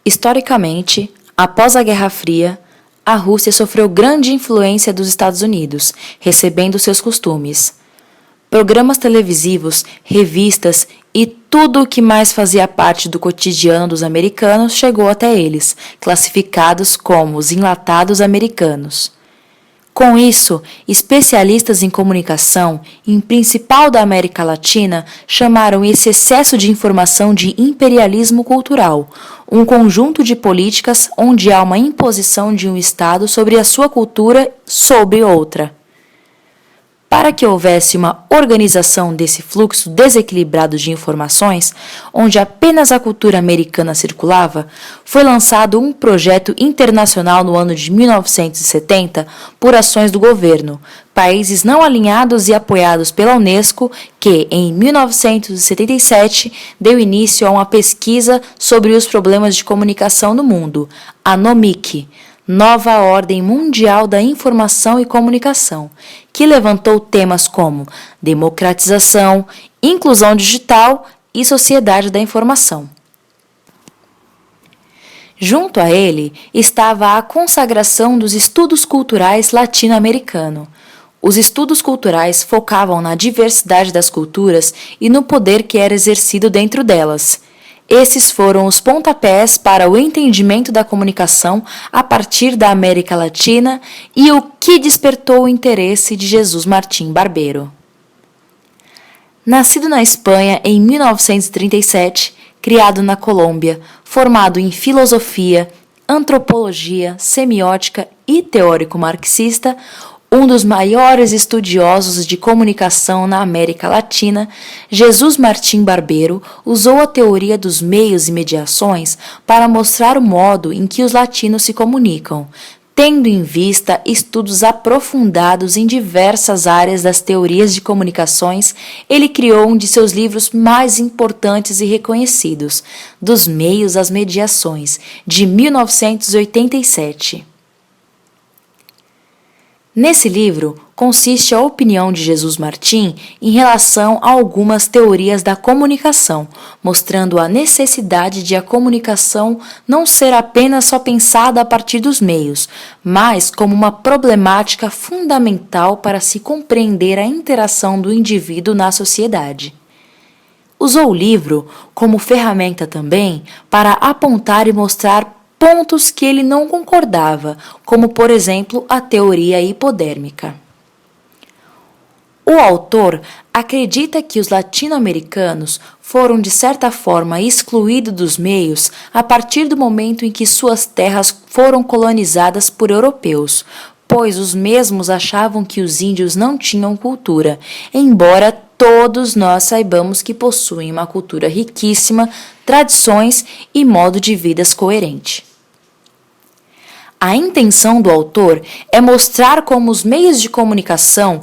Historicamente, após a Guerra Fria, a Rússia sofreu grande influência dos Estados Unidos, recebendo seus costumes. Programas televisivos, revistas e tudo o que mais fazia parte do cotidiano dos americanos chegou até eles, classificados como os enlatados americanos. Com isso, especialistas em comunicação, em principal da América Latina, chamaram esse excesso de informação de imperialismo cultural, um conjunto de políticas onde há uma imposição de um Estado sobre a sua cultura sobre outra. Para que houvesse uma organização desse fluxo desequilibrado de informações, onde apenas a cultura americana circulava, foi lançado um projeto internacional no ano de 1970 por ações do governo, países não alinhados e apoiados pela Unesco, que, em 1977, deu início a uma pesquisa sobre os problemas de comunicação no mundo, a NOMIC, Nova Ordem Mundial da Informação e Comunicação, que levantou temas como democratização, inclusão digital e sociedade da informação. Junto a ele estava a consagração dos estudos culturais latino-americano. Os estudos culturais focavam na diversidade das culturas e no poder que era exercido dentro delas. Esses foram os pontapés para o entendimento da comunicação a partir da América Latina e o que despertou o interesse de Jesus Martim Barbeiro. Nascido na Espanha em 1937, criado na Colômbia, formado em filosofia, antropologia, semiótica e teórico marxista, um dos maiores estudiosos de comunicação na América Latina, Jesus Martim Barbeiro usou a teoria dos meios e mediações para mostrar o modo em que os latinos se comunicam, tendo em vista estudos aprofundados em diversas áreas das teorias de comunicações. Ele criou um de seus livros mais importantes e reconhecidos, Dos Meios às Mediações, de 1987. Nesse livro, consiste a opinião de Jesus Martim em relação a algumas teorias da comunicação, mostrando a necessidade de a comunicação não ser apenas só pensada a partir dos meios, mas como uma problemática fundamental para se compreender a interação do indivíduo na sociedade. Usou o livro como ferramenta também para apontar e mostrar pontos que ele não concordava, como, por exemplo, a teoria hipodérmica. O autor acredita que os latino-americanos foram, de certa forma, excluídos dos meios a partir do momento em que suas terras foram colonizadas por europeus, pois os mesmos achavam que os índios não tinham cultura, embora todos nós saibamos que possuem uma cultura riquíssima, tradições e modo de vida coerente. A intenção do autor é mostrar como os meios de comunicação,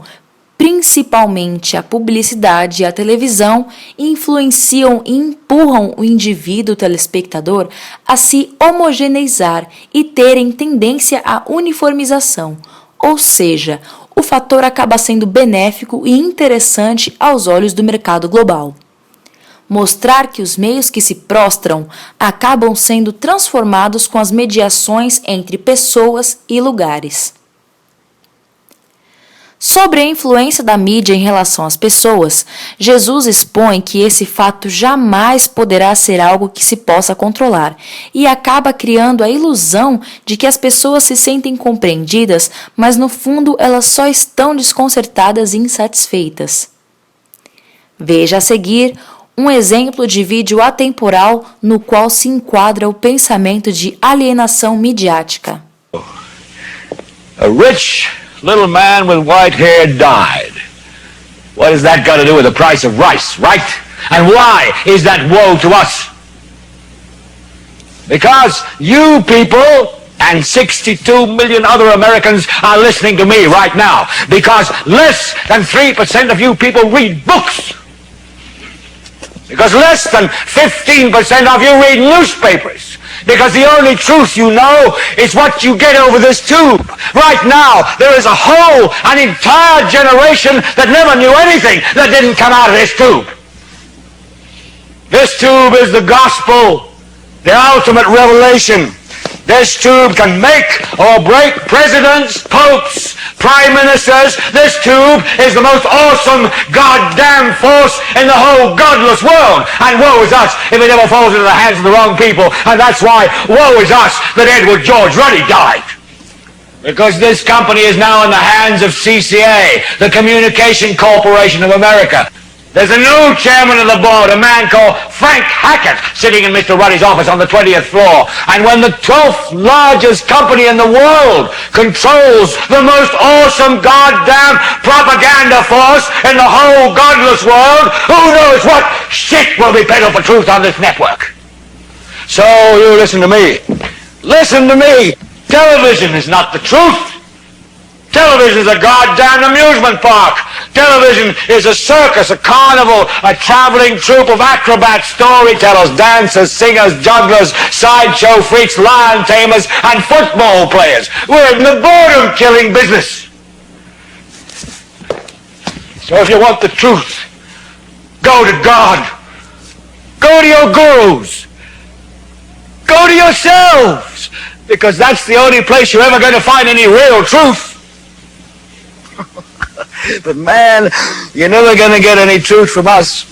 principalmente a publicidade e a televisão, influenciam e empurram o indivíduo telespectador a se homogeneizar e terem tendência à uniformização, ou seja, o fator acaba sendo benéfico e interessante aos olhos do mercado global. Mostrar que os meios que se prostram acabam sendo transformados com as mediações entre pessoas e lugares. Sobre a influência da mídia em relação às pessoas, Jesus expõe que esse fato jamais poderá ser algo que se possa controlar e acaba criando a ilusão de que as pessoas se sentem compreendidas, mas no fundo elas só estão desconcertadas e insatisfeitas. Veja a seguir um exemplo de vídeo atemporal no qual se enquadra o pensamento de alienação midiática. A rich little man with white hair died. What has that got to do with the price of rice, right? And why is that woe to us? Because you people and 62 million other Americans are listening to me right now. Because less than 3% of you people read books. Because less than 15% of you read newspapers. Because the only truth you know is what you get over this tube. Right now, there is an entire generation that never knew anything that didn't come out of this tube. This tube is the gospel the ultimate revelation. This tube can make or break presidents, popes, prime ministers. This tube is the most awesome goddamn force in the whole godless world. And woe is us if it ever falls into the hands of the wrong people. And that's why woe is us that Edward George Ruddy died. Because this company is now in the hands of CCA, the Communication Corporation of America. There's a new chairman of the board, a man called Frank Hackett, sitting in Mr. Ruddy's office on the 20th floor. And when the 12th largest company in the world controls the most awesome goddamn propaganda force in the whole godless world, who knows what shit will be peddled for truth on this network? So you listen to me. Listen to me. Television is not the truth. Television is a goddamn amusement park. Television is a circus, a carnival, a traveling troupe of acrobats, storytellers, dancers, singers, jugglers, sideshow freaks, lion tamers, and football players. We're in the boredom-killing business. So if you want the truth, go to God. Go to your gurus. Go to yourselves. Because that's the only place you're ever going to find any real truth. But man, you're never going to get any truth from us.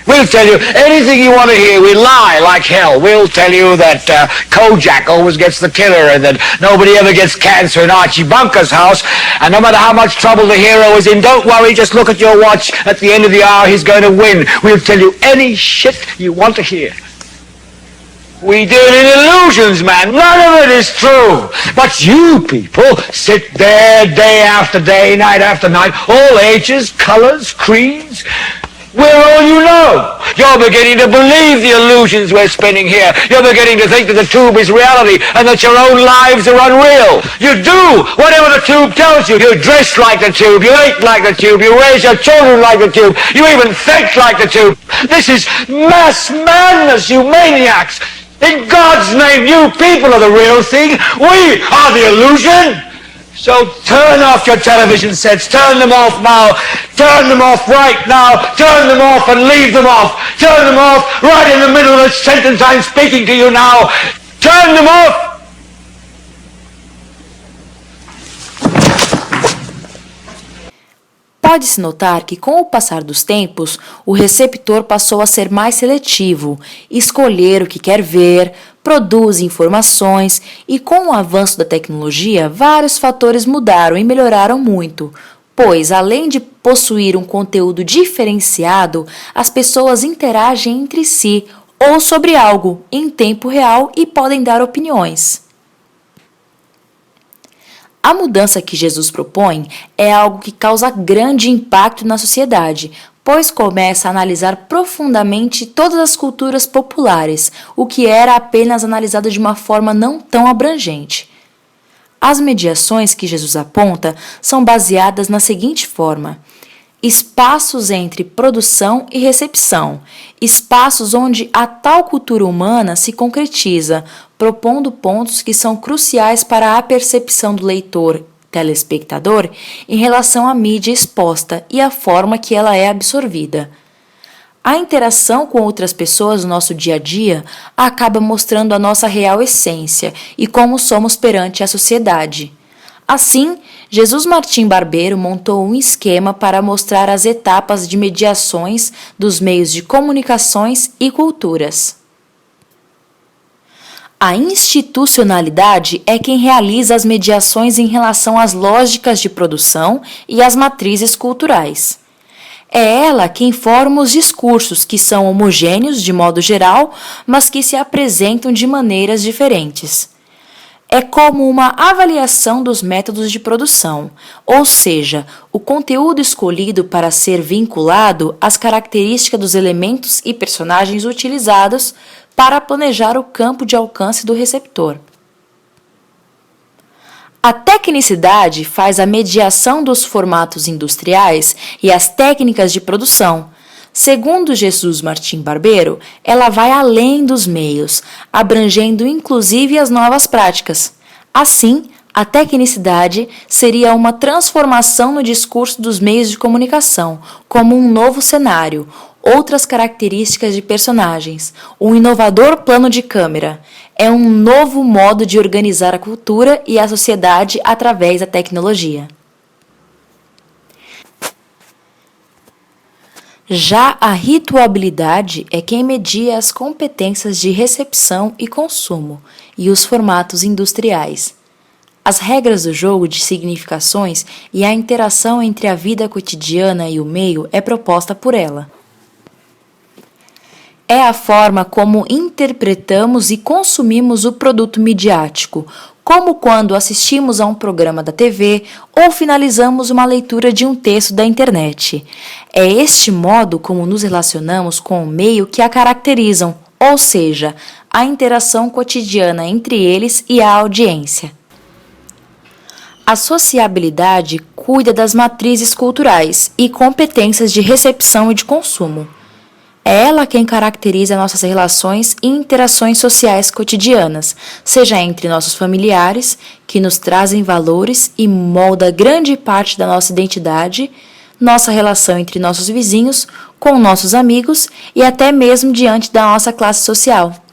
We'll tell you anything you want to hear. We lie like hell. We'll tell you that Kojak always gets the killer and that nobody ever gets cancer in Archie Bunker's house. And no matter how much trouble the hero is in, don't worry, just look at your watch. At the end of the hour, he's going to win. We'll tell you any shit you want to hear. We deal in illusions, man. None of it is true. But you people sit there day after day, night after night, all ages, colors, creeds. We're all you know. You're beginning to believe the illusions we're spinning here. You're beginning to think that the tube is reality and that your own lives are unreal. You do whatever the tube tells you. You dress like the tube. You eat like the tube. You raise your children like the tube. You even think like the tube. This is mass madness, you maniacs. In God's name, you people are the real thing. We are the illusion. So turn off your television sets. Turn them off now. Turn them off right now. Turn them off and leave them off. Turn them off right in the middle of the sentence I'm speaking to you now. Turn them off. Pode-se notar que, com o passar dos tempos, o receptor passou a ser mais seletivo, escolher o que quer ver, produz informações e, com o avanço da tecnologia, vários fatores mudaram e melhoraram muito, pois, além de possuir um conteúdo diferenciado, as pessoas interagem entre si ou sobre algo em tempo real e podem dar opiniões. A mudança que Jesus propõe é algo que causa grande impacto na sociedade, pois começa a analisar profundamente todas as culturas populares, o que era apenas analisado de uma forma não tão abrangente. As mediações que Jesus aponta são baseadas na seguinte forma: espaços entre produção e recepção, espaços onde a tal cultura humana se concretiza, propondo pontos que são cruciais para a percepção do leitor, telespectador, em relação à mídia exposta e a forma que ela é absorvida. A interação com outras pessoas no nosso dia a dia acaba mostrando a nossa real essência e como somos perante a sociedade. Assim, Jesus Martim Barbeiro montou um esquema para mostrar as etapas de mediações dos meios de comunicações e culturas. A institucionalidade é quem realiza as mediações em relação às lógicas de produção e às matrizes culturais. É ela quem forma os discursos, que são homogêneos de modo geral, mas que se apresentam de maneiras diferentes. É como uma avaliação dos métodos de produção, ou seja, o conteúdo escolhido para ser vinculado às características dos elementos e personagens utilizados para planejar o campo de alcance do receptor. A tecnicidade faz a mediação dos formatos industriais e as técnicas de produção. Segundo Jesus Martim Barbeiro, ela vai além dos meios, abrangendo inclusive as novas práticas. Assim, a tecnicidade seria uma transformação no discurso dos meios de comunicação, como um novo cenário, outras características de personagens, um inovador plano de câmera. É um novo modo de organizar a cultura e a sociedade através da tecnologia. Já a rituabilidade é quem media as competências de recepção e consumo e os formatos industriais. As regras do jogo de significações e a interação entre a vida cotidiana e o meio é proposta por ela. É a forma como interpretamos e consumimos o produto midiático, como quando assistimos a um programa da TV ou finalizamos uma leitura de um texto da internet. É este modo como nos relacionamos com o meio que a caracterizam, ou seja, a interação cotidiana entre eles e a audiência. A sociabilidade cuida das matrizes culturais e competências de recepção e de consumo. É ela quem caracteriza nossas relações e interações sociais cotidianas, seja entre nossos familiares, que nos trazem valores e molda grande parte da nossa identidade, nossa relação entre nossos vizinhos, com nossos amigos e até mesmo diante da nossa classe social.